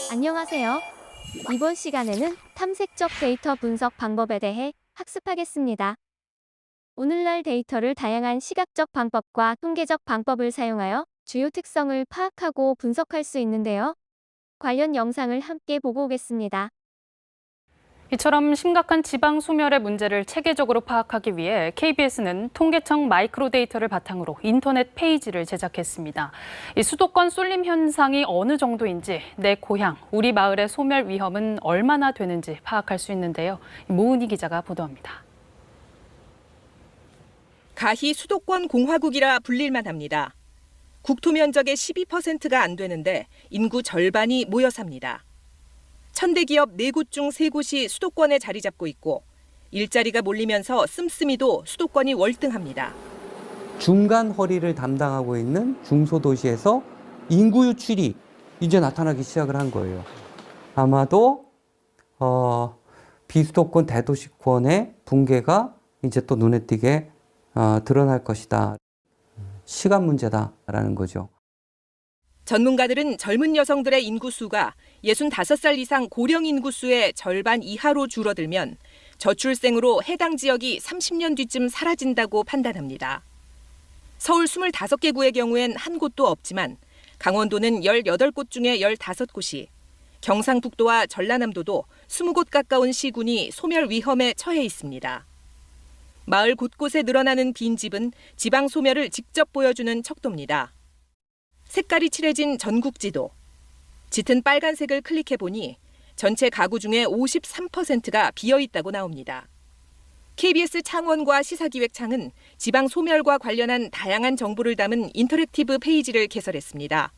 안녕하세요. 이번 시간에는 탐색적 데이터 분석 방법에 대해 학습하겠습니다. 오늘날 데이터를 다양한 시각적 방법과 통계적 방법을 사용하여 주요 특성을 파악하고 분석할 수 있는데요. 관련 영상을 함께 보고 오겠습니다. 이처럼 심각한 지방 소멸의 문제를 체계적으로 파악하기 위해 KBS는 통계청 마이크로 데이터를 바탕으로 인터넷 페이지를 제작했습니다. 이 수도권 쏠림 현상이 어느 정도인지, 내 고향, 우리 마을의 소멸 위험은 얼마나 되는지 파악할 수 있는데요. 모은희 기자가 보도합니다. 가히 수도권 공화국이라 불릴만 합니다. 국토 면적의 12%가 안 되는데 인구 절반이 모여 삽니다. 천대 기업 4곳 중 3곳이 수도권에 자리 잡고 있고 일자리가 몰리면서 씀씀이도 수도권이 월등합니다. 중간 허리를 담당하고 있는 중소도시에서 인구 유출이 이제 나타나기 시작을 한 거예요. 아마도 비수도권 대도시권의 붕괴가 이제 또 눈에 띄게 드러날 것이다. 시간 문제다라는 거죠. 전문가들은 젊은 여성들의 인구수가 65살 이상 고령 인구수의 절반 이하로 줄어들면 저출생으로 해당 지역이 30년 뒤쯤 사라진다고 판단합니다. 서울 25개 구의 경우엔 한 곳도 없지만 강원도는 18곳 중에 15곳이, 경상북도와 전라남도도 20곳 가까운 시군이 소멸 위험에 처해 있습니다. 마을 곳곳에 늘어나는 빈집은 지방 소멸을 직접 보여주는 척도입니다. 색깔이 칠해진 전국지도. 짙은 빨간색을 클릭해보니 전체 가구 중에 53%가 비어있다고 나옵니다. KBS 창원과 시사기획창은 지방 소멸과 관련한 다양한 정보를 담은 인터랙티브 페이지를 개설했습니다.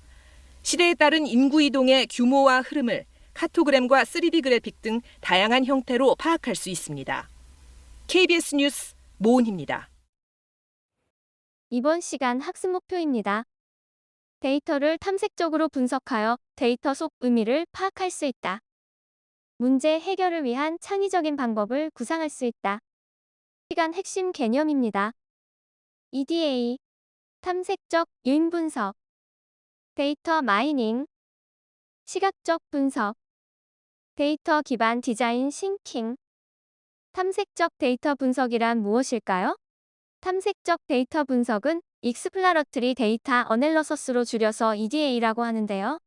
시대에 따른 인구 이동의 규모와 흐름을 카토그램과 3D 그래픽 등 다양한 형태로 파악할 수 있습니다. KBS 뉴스 모은희입니다. 이번 시간 학습 목표입니다. 데이터를 탐색적으로 분석하여 데이터 속 의미를 파악할 수 있다. 문제 해결을 위한 창의적인 방법을 구상할 수 있다. 시간 핵심 개념입니다. EDA, 탐색적 유인 분석, 데이터 마이닝, 시각적 분석, 데이터 기반 디자인 싱킹. 탐색적 데이터 분석이란 무엇일까요? 탐색적 데이터 분석은 익스플로러터리 데이터 어널리시스로 줄여서 EDA라고 하는데요.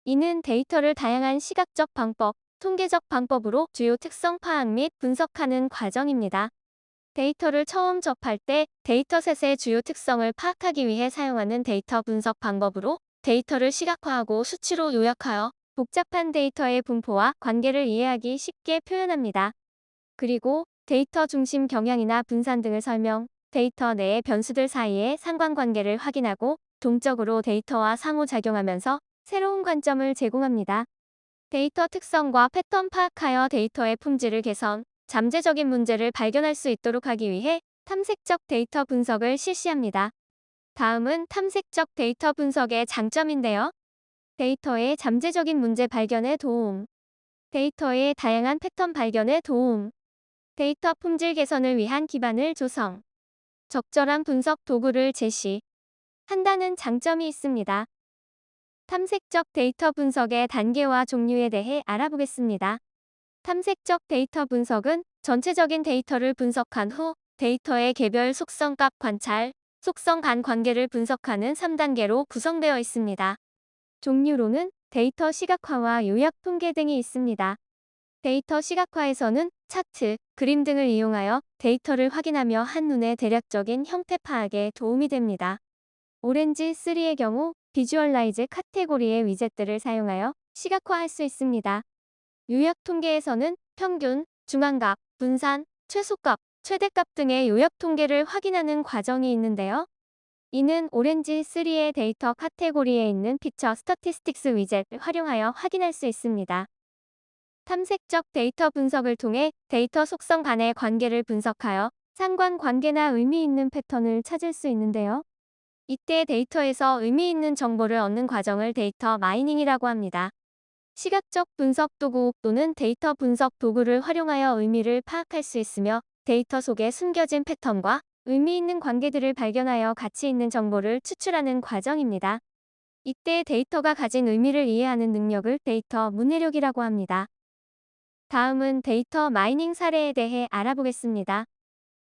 이는 데이터를 다양한 시각적 방법, 통계적 방법으로 주요 특성 파악 및 분석하는 과정입니다. 데이터를 처음 접할 때 데이터셋의 주요 특성을 파악하기 위해 사용하는 데이터 분석 방법으로 데이터를 시각화하고 수치로 요약하여 복잡한 데이터의 분포와 관계를 이해하기 쉽게 표현합니다. 그리고 데이터 중심 경향이나 분산 등을 설명, 데이터 내의 변수들 사이의 상관관계를 확인하고 동적으로 데이터와 상호작용하면서 새로운 관점을 제공합니다. 데이터 특성과 패턴 파악하여 데이터의 품질을 개선, 잠재적인 문제를 발견할 수 있도록 하기 위해 탐색적 데이터 분석을 실시합니다. 다음은 탐색적 데이터 분석의 장점인데요. 데이터의 잠재적인 문제 발견에 도움, 데이터의 다양한 패턴 발견에 도움, 데이터 품질 개선을 위한 기반을 조성, 적절한 분석 도구를 제시한다는 장점이 있습니다. 탐색적 데이터 분석의 단계와 종류에 대해 알아보겠습니다. 탐색적 데이터 분석은 전체적인 데이터를 분석한 후 데이터의 개별 속성값 관찰, 속성 간 관계를 분석하는 3단계로 구성되어 있습니다. 종류로는 데이터 시각화와 요약 통계 등이 있습니다. 데이터 시각화에서는 차트, 그림 등을 이용하여 데이터를 확인하며 한눈에 대략적인 형태 파악에 도움이 됩니다. 오렌지 3의 경우 비주얼라이즈 카테고리의 위젯들을 사용하여 시각화할 수 있습니다. 요약 통계에서는 평균, 중앙값, 분산, 최소값, 최대값 등의 요약 통계를 확인하는 과정이 있는데요. 이는 오렌지 3의 데이터 카테고리에 있는 피처 스태티스틱스 위젯을 활용하여 확인할 수 있습니다. 탐색적 데이터 분석을 통해 데이터 속성 간의 관계를 분석하여 상관관계나 의미 있는 패턴을 찾을 수 있는데요. 이때 데이터에서 의미 있는 정보를 얻는 과정을 데이터 마이닝이라고 합니다. 시각적 분석 도구 또는 데이터 분석 도구를 활용하여 의미를 파악할 수 있으며 데이터 속에 숨겨진 패턴과 의미 있는 관계들을 발견하여 가치 있는 정보를 추출하는 과정입니다. 이때 데이터가 가진 의미를 이해하는 능력을 데이터 문해력이라고 합니다. 다음은 데이터 마이닝 사례에 대해 알아보겠습니다.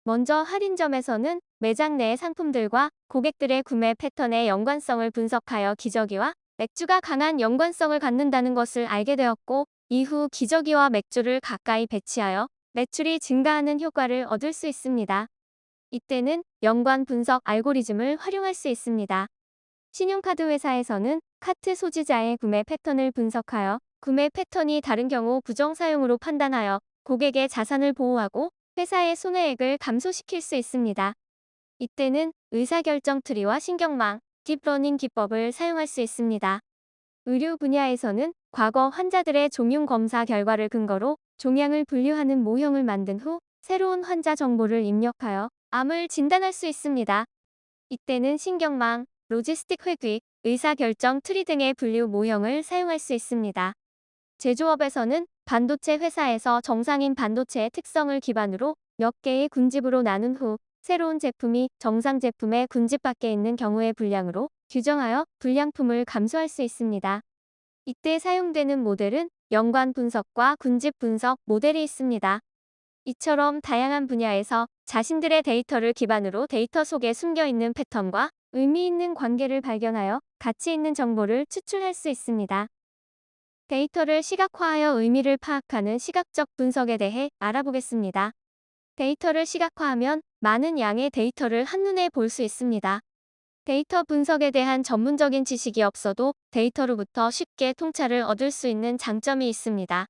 먼저 할인점에서는 매장 내 상품들과 고객들의 구매 패턴의 연관성을 분석하여 기저귀와 맥주가 강한 연관성을 갖는다는 것을 알게 되었고, 이후 기저귀와 맥주를 가까이 배치하여 매출이 증가하는 효과를 얻을 수 있습니다. 이때는 연관 분석 알고리즘을 활용할 수 있습니다. 신용카드 회사에서는 카드 소지자의 구매 패턴을 분석하여 구매 패턴이 다른 경우 부정 사용으로 판단하여 고객의 자산을 보호하고 회사의 손해액을 감소시킬 수 있습니다. 이때는 의사결정 트리와 신경망, 딥러닝 기법을 사용할 수 있습니다. 의료 분야에서는 과거 환자들의 종용 검사 결과를 근거로 종양을 분류하는 모형을 만든 후 새로운 환자 정보를 입력하여 암을 진단할 수 있습니다. 이때는 신경망, 로지스틱 회귀, 의사결정 트리 등의 분류 모형을 사용할 수 있습니다. 제조업에서는 반도체 회사에서 정상인 반도체의 특성을 기반으로 몇 개의 군집으로 나눈 후 새로운 제품이 정상 제품의 군집 밖에 있는 경우의 분량으로 규정하여 불량품을 감소할 수 있습니다. 이때 사용되는 모델은 연관 분석과 군집 분석 모델이 있습니다. 이처럼 다양한 분야에서 자신들의 데이터를 기반으로 데이터 속에 숨겨있는 패턴과 의미 있는 관계를 발견하여 가치 있는 정보를 추출할 수 있습니다. 데이터를 시각화하여 의미를 파악하는 시각적 분석에 대해 알아보겠습니다. 데이터를 시각화하면 많은 양의 데이터를 한눈에 볼 수 있습니다. 데이터 분석에 대한 전문적인 지식이 없어도 데이터로부터 쉽게 통찰을 얻을 수 있는 장점이 있습니다.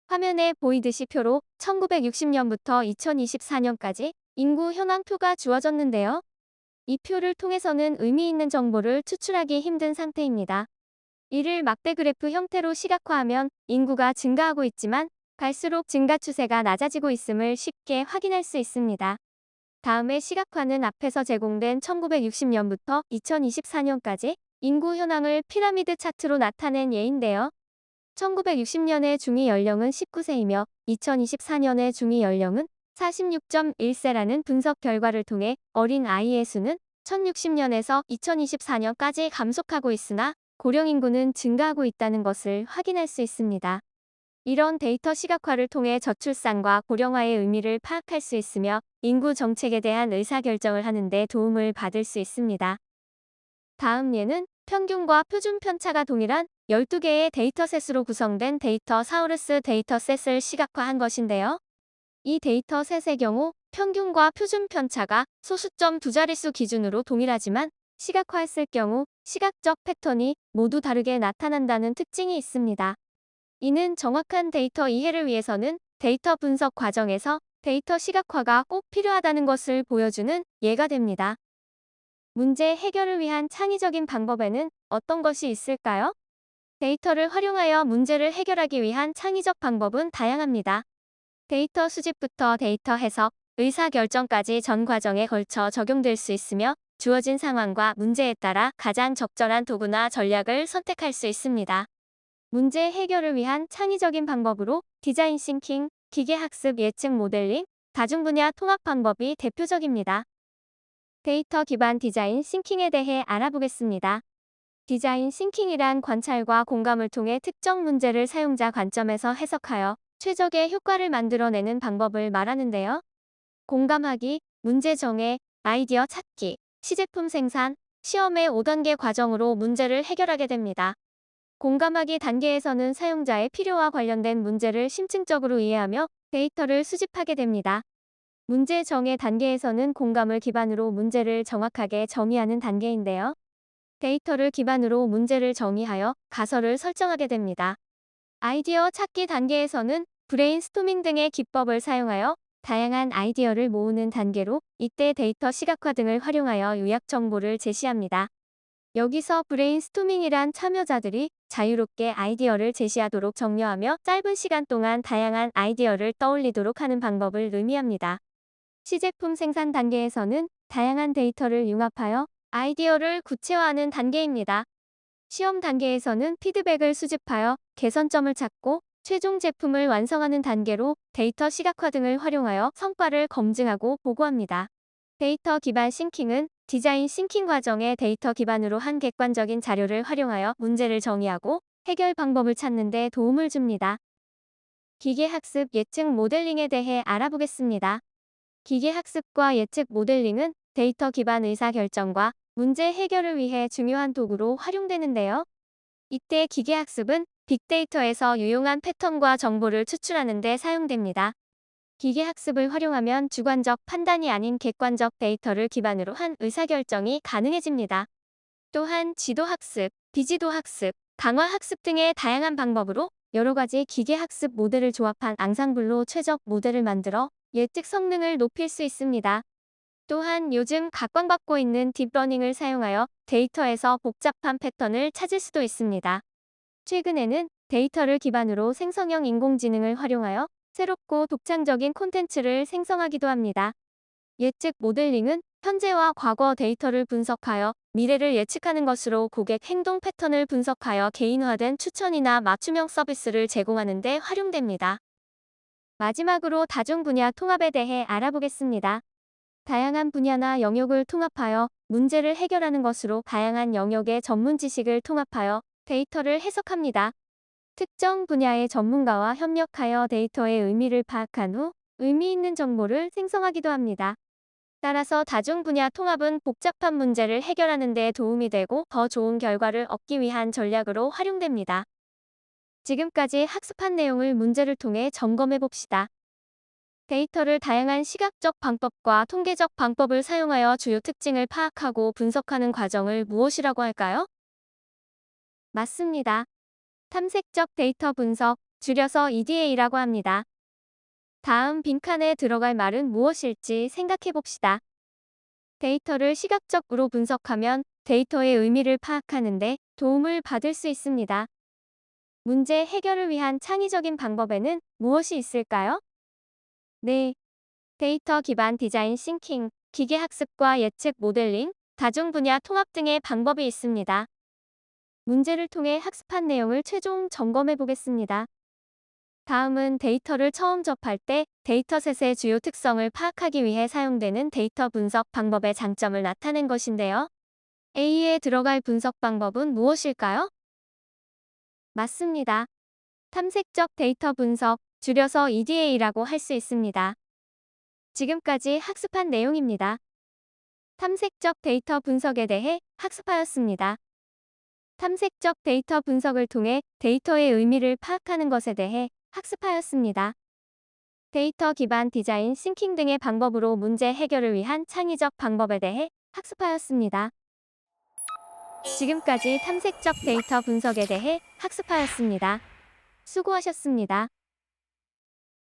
화면에 보이듯이 표로 1960년부터 2024년까지 인구 현황표가 주어졌는데요. 이 표를 통해서는 의미 있는 정보를 추출하기 힘든 상태입니다. 이를 막대 그래프 형태로 시각화하면 인구가 증가하고 있지만 갈수록 증가 추세가 낮아지고 있음을 쉽게 확인할 수 있습니다. 다음에 시각화는 앞에서 제공된 1960년부터 2024년까지 인구 현황을 피라미드 차트로 나타낸 예인데요. 1960년의 중위 연령은 19세이며 2024년의 중위 연령은 46.1세라는 분석 결과를 통해 어린 아이의 수는 1060년에서 2024년까지 감속하고 있으나 고령 인구는 증가하고 있다는 것을 확인할 수 있습니다. 이런 데이터 시각화를 통해 저출산과 고령화의 의미를 파악할 수 있으며 인구 정책에 대한 의사결정을 하는 데 도움을 받을 수 있습니다. 다음 예는 평균과 표준 편차가 동일한 12개의 데이터셋으로 구성된 데이터 사우루스 데이터셋을 시각화한 것인데요. 이 데이터셋의 경우 평균과 표준 편차가 소수점 두 자릿수 기준으로 동일하지만 시각화했을 경우 시각적 패턴이 모두 다르게 나타난다는 특징이 있습니다. 이는 정확한 데이터 이해를 위해서는 데이터 분석 과정에서 데이터 시각화가 꼭 필요하다는 것을 보여주는 예가 됩니다. 문제 해결을 위한 창의적인 방법에는 어떤 것이 있을까요? 데이터를 활용하여 문제를 해결하기 위한 창의적 방법은 다양합니다. 데이터 수집부터 데이터 해석, 의사결정까지 전 과정에 걸쳐 적용될 수 있으며 주어진 상황과 문제에 따라 가장 적절한 도구나 전략을 선택할 수 있습니다. 문제 해결을 위한 창의적인 방법으로 디자인 싱킹, 기계학습 예측 모델링, 다중분야 통합 방법이 대표적입니다. 데이터 기반 디자인 싱킹에 대해 알아보겠습니다. 디자인 싱킹이란 관찰과 공감을 통해 특정 문제를 사용자 관점에서 해석하여 최적의 효과를 만들어내는 방법을 말하는데요. 공감하기, 문제 정해, 아이디어 찾기, 시제품 생산, 시험의 5단계 과정으로 문제를 해결하게 됩니다. 공감하기 단계에서는 사용자의 필요와 관련된 문제를 심층적으로 이해하며 데이터를 수집하게 됩니다. 문제 정해 단계에서는 공감을 기반으로 문제를 정확하게 정의하는 단계인데요. 데이터를 기반으로 문제를 정의하여 가설을 설정하게 됩니다. 아이디어 찾기 단계에서는 브레인스토밍 등의 기법을 사용하여 다양한 아이디어를 모으는 단계로 이때 데이터 시각화 등을 활용하여 요약 정보를 제시합니다. 여기서 브레인스토밍이란 참여자들이 자유롭게 아이디어를 제시하도록 정려하며 짧은 시간 동안 다양한 아이디어를 떠올리도록 하는 방법을 의미합니다. 시제품 생산 단계에서는 다양한 데이터를 융합하여 아이디어를 구체화하는 단계입니다. 시험 단계에서는 피드백을 수집하여 개선점을 찾고 최종 제품을 완성하는 단계로 데이터 시각화 등을 활용하여 성과를 검증하고 보고합니다. 데이터 기반 싱킹은 디자인 싱킹 과정의 데이터 기반으로 한 객관적인 자료를 활용하여 문제를 정의하고 해결 방법을 찾는 데 도움을 줍니다. 기계학습 예측 모델링에 대해 알아보겠습니다. 기계학습과 예측 모델링은 데이터 기반 의사결정과 문제 해결을 위해 중요한 도구로 활용되는데요. 이때 기계학습은 빅데이터에서 유용한 패턴과 정보를 추출하는 데 사용됩니다. 기계학습을 활용하면 주관적 판단이 아닌 객관적 데이터를 기반으로 한 의사결정이 가능해집니다. 또한 지도학습, 비지도학습, 강화학습 등의 다양한 방법으로 여러 가지 기계학습 모델을 조합한 앙상블로 최적 모델을 만들어 예측 성능을 높일 수 있습니다. 또한 요즘 각광받고 있는 딥러닝을 사용하여 데이터에서 복잡한 패턴을 찾을 수도 있습니다. 최근에는 데이터를 기반으로 생성형 인공지능을 활용하여 새롭고 독창적인 콘텐츠를 생성하기도 합니다. 예측 모델링은 현재와 과거 데이터를 분석하여 미래를 예측하는 것으로 고객 행동 패턴을 분석하여 개인화된 추천이나 맞춤형 서비스를 제공하는 데 활용됩니다. 마지막으로 다중 분야 통합에 대해 알아보겠습니다. 다양한 분야나 영역을 통합하여 문제를 해결하는 것으로 다양한 영역의 전문 지식을 통합하여 데이터를 해석합니다. 특정 분야의 전문가와 협력하여 데이터의 의미를 파악한 후 의미 있는 정보를 생성하기도 합니다. 따라서 다중 분야 통합은 복잡한 문제를 해결하는 데 도움이 되고 더 좋은 결과를 얻기 위한 전략으로 활용됩니다. 지금까지 학습한 내용을 문제를 통해 점검해 봅시다. 데이터를 다양한 시각적 방법과 통계적 방법을 사용하여 주요 특징을 파악하고 분석하는 과정을 무엇이라고 할까요? 맞습니다. 탐색적 데이터 분석, 줄여서 EDA라고 합니다. 다음 빈칸에 들어갈 말은 무엇일지 생각해 봅시다. 데이터를 시각적으로 분석하면 데이터의 의미를 파악하는데 도움을 받을 수 있습니다. 문제 해결을 위한 창의적인 방법에는 무엇이 있을까요? 네. 데이터 기반 디자인 싱킹, 기계학습과 예측 모델링, 다중 분야 통합 등의 방법이 있습니다. 문제를 통해 학습한 내용을 최종 점검해 보겠습니다. 다음은 데이터를 처음 접할 때 데이터셋의 주요 특성을 파악하기 위해 사용되는 데이터 분석 방법의 장점을 나타낸 것인데요. A에 들어갈 분석 방법은 무엇일까요? 맞습니다. 탐색적 데이터 분석, 줄여서 EDA라고 할 수 있습니다. 지금까지 학습한 내용입니다. 탐색적 데이터 분석에 대해 학습하였습니다. 탐색적 데이터 분석을 통해 데이터의 의미를 파악하는 것에 대해 학습하였습니다. 데이터 기반 디자인 싱킹 등의 방법으로 문제 해결을 위한 창의적 방법에 대해 학습하였습니다. 지금까지 탐색적 데이터 분석에 대해 학습하였습니다. 수고하셨습니다.